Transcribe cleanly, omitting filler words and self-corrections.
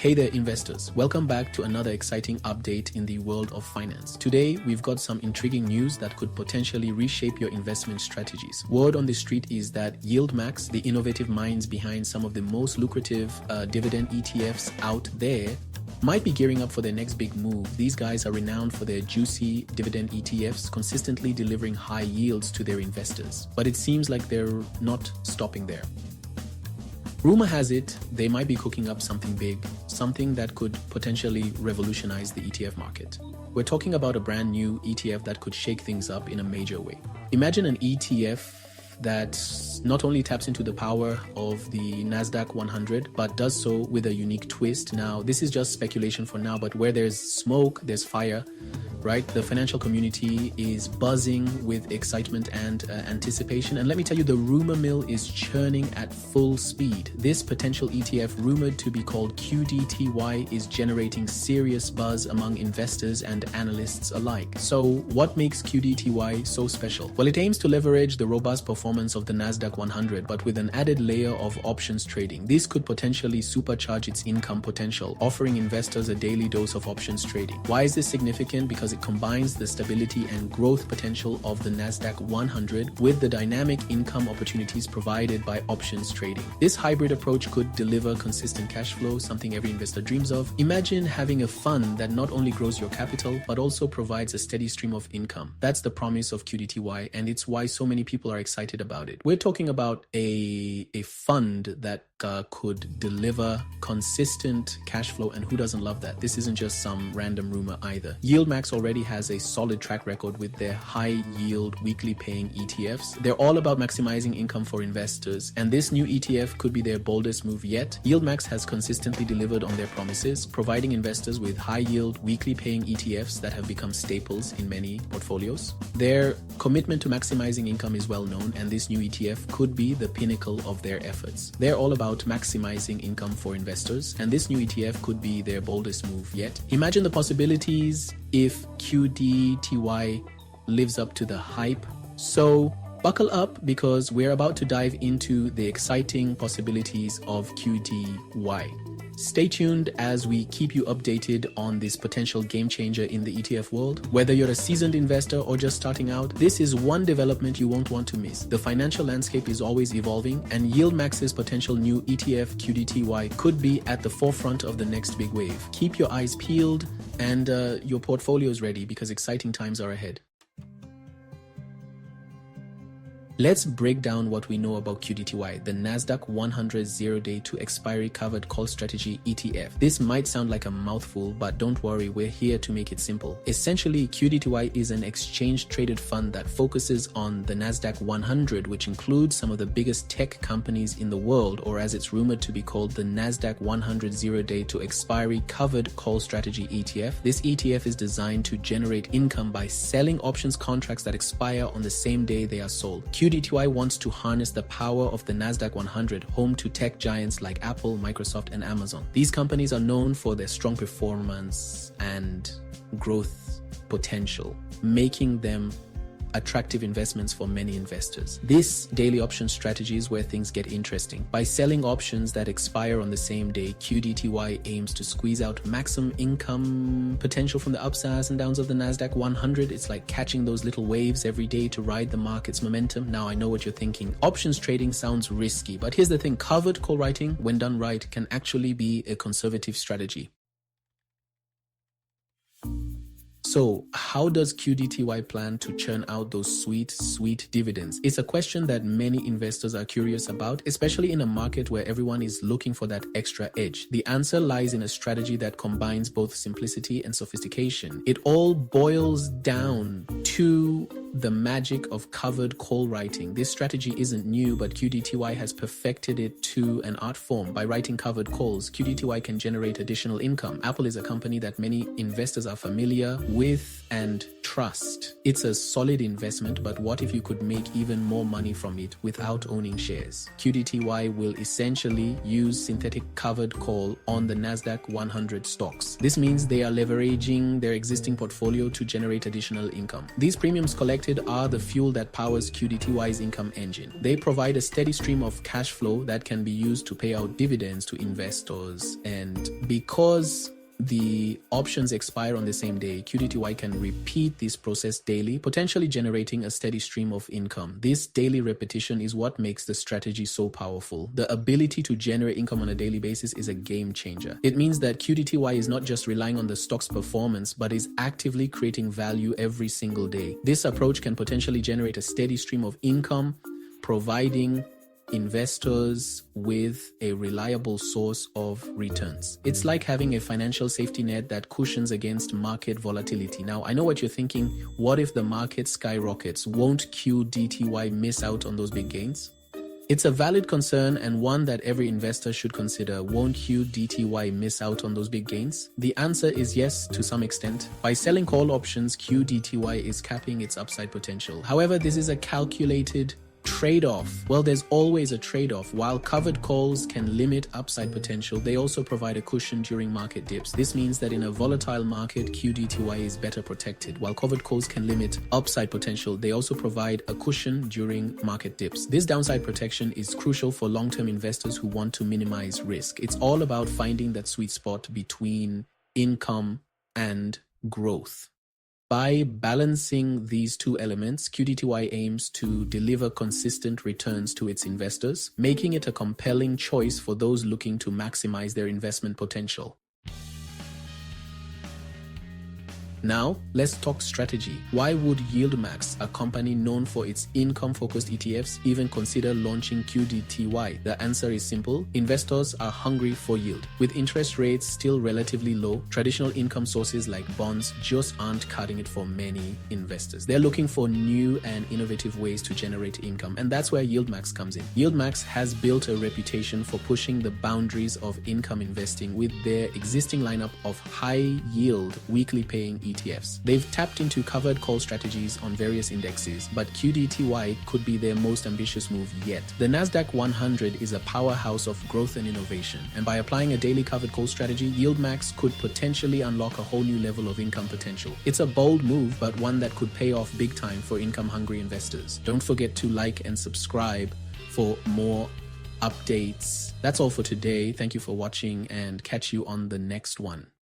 Hey there investors, welcome back to another exciting update in the world of finance. Today we've got some intriguing news that could potentially reshape your investment strategies. Word on the street is that YieldMax, the innovative minds behind some of the most lucrative dividend ETFs out there, might be gearing up for their next big move. These guys are renowned for their juicy dividend ETFs, consistently delivering high yields to their investors. But it seems like they're not stopping there. Rumor has it they might be cooking up something big, something that could potentially revolutionize the ETF market. We're talking about a brand new ETF that could shake things up in a major way. Imagine an ETF that not only taps into the power of the Nasdaq 100, but does so with a unique twist. Now, this is just speculation for now, but where there's smoke, there's fire, right? The financial community is buzzing with excitement and anticipation. And let me tell you, the rumor mill is churning at full speed. This potential ETF, rumored to be called QDTY, is generating serious buzz among investors and analysts alike. So what makes QDTY so special? Well, it aims to leverage the robust performance of the Nasdaq 100, but with an added layer of options trading. This could potentially supercharge its income potential, offering investors a daily dose of options trading. Why is this significant? Because it combines the stability and growth potential of the Nasdaq 100 with the dynamic income opportunities provided by options trading. This hybrid approach could deliver consistent cash flow, something every investor dreams of. Imagine having a fund that not only grows your capital, but also provides a steady stream of income. That's the promise of QDTY, and it's why so many people are excited about it. We're talking about a fund that could deliver consistent cash flow, and who doesn't love that? This isn't just some random rumor either. YieldMax already has a solid track record with their high yield weekly paying ETFs. They're all about maximizing income for investors, and this new ETF could be their boldest move yet. YieldMax has consistently delivered on their promises, providing investors with high yield weekly paying ETFs that have become staples in many portfolios. Their commitment to maximizing income is well known, and this new ETF could be the pinnacle of their efforts. They're all about maximizing income for investors, and this new ETF could be their boldest move yet. Imagine the possibilities if QDTY lives up to the hype. So buckle up, because we're about to dive into the exciting possibilities of QDTY. Stay tuned as we keep you updated on this potential game changer in the ETF world. Whether you're a seasoned investor or just starting out, this is one development you won't want to miss. The financial landscape is always evolving, and YieldMax's potential new ETF QDTY could be at the forefront of the next big wave. Keep your eyes peeled and your portfolios ready, because exciting times are ahead. Let's break down what we know about QDTY, the Nasdaq 100 Zero-Day-to-Expiry Covered Call Strategy ETF. This might sound like a mouthful, but don't worry, we're here to make it simple. Essentially, QDTY is an exchange-traded fund that focuses on the Nasdaq 100, which includes some of the biggest tech companies in the world, or as it's rumored to be called, the Nasdaq 100 Zero-Day-to-Expiry Covered Call Strategy ETF. This ETF is designed to generate income by selling options contracts that expire on the same day they are sold. QDTY wants to harness the power of the Nasdaq 100, home to tech giants like Apple, Microsoft, and Amazon. These companies are known for their strong performance and growth potential, making them attractive investments for many investors. This daily option strategy is where things get interesting. By selling options that expire on the same day, QDTY aims to squeeze out maximum income potential from the upsides and downs of the Nasdaq 100. It's like catching those little waves every day to ride the market's momentum. Now, I know what you're thinking. Options trading sounds risky, but here's the thing. Covered call writing, when done right, can actually be a conservative strategy. So how does QDTY plan to churn out those sweet dividends? It's a question that many investors are curious about, especially in a market where everyone is looking for that extra edge. The answer lies in a strategy that combines both simplicity and sophistication. It all boils down to the magic of covered call writing. This strategy isn't new, but QDTY has perfected it to an art form. By writing covered calls, QDTY can generate additional income. Apple is a company that many investors are familiar with and trust. It's a solid investment, but what if you could make even more money from it without owning shares? QDTY will essentially use synthetic covered call on the Nasdaq 100 stocks. This means they are leveraging their existing portfolio to generate additional income. These premiums collected are the fuel that powers QDTY's income engine. They provide a steady stream of cash flow that can be used to pay out dividends to investors, and because the options expire on the same day, QDTY can repeat this process daily, potentially generating a steady stream of income. This daily repetition is what makes the strategy so powerful. The ability to generate income on a daily basis is a game changer. It means that QDTY is not just relying on the stock's performance, but is actively creating value every single day. This approach can potentially generate a steady stream of income, providing investors with a reliable source of returns. It's like having a financial safety net that cushions against market volatility. Now, I know what you're thinking. What if the market skyrockets? Won't QDTY miss out on those big gains? It's a valid concern and one that every investor should consider. Won't QDTY miss out on those big gains? The answer is yes, to some extent. By selling call options, QDTY is capping its upside potential. However, this is a calculated trade-off. Well, there's always a trade-off. While covered calls can limit upside potential, they also provide a cushion during market dips. This means that in a volatile market, QDTY is better protected. While covered calls can limit upside potential, they also provide a cushion during market dips. This downside protection is crucial for long-term investors who want to minimize risk. It's all about finding that sweet spot between income and growth. By balancing these two elements, QDTY aims to deliver consistent returns to its investors, making it a compelling choice for those looking to maximize their investment potential. Now, let's talk strategy. Why would YieldMax, a company known for its income-focused ETFs, even consider launching QDTY? The answer is simple. Investors are hungry for yield. With interest rates still relatively low, traditional income sources like bonds just aren't cutting it for many investors. They're looking for new and innovative ways to generate income, and that's where YieldMax comes in. YieldMax has built a reputation for pushing the boundaries of income investing with their existing lineup of high-yield, weekly paying ETFs. They've tapped into covered call strategies on various indexes, but QDTY could be their most ambitious move yet. The Nasdaq 100 is a powerhouse of growth and innovation, and by applying a daily covered call strategy, YieldMax could potentially unlock a whole new level of income potential. It's a bold move, but one that could pay off big time for income-hungry investors. Don't forget to like and subscribe for more updates. That's all for today. Thank you for watching, and catch you on the next one.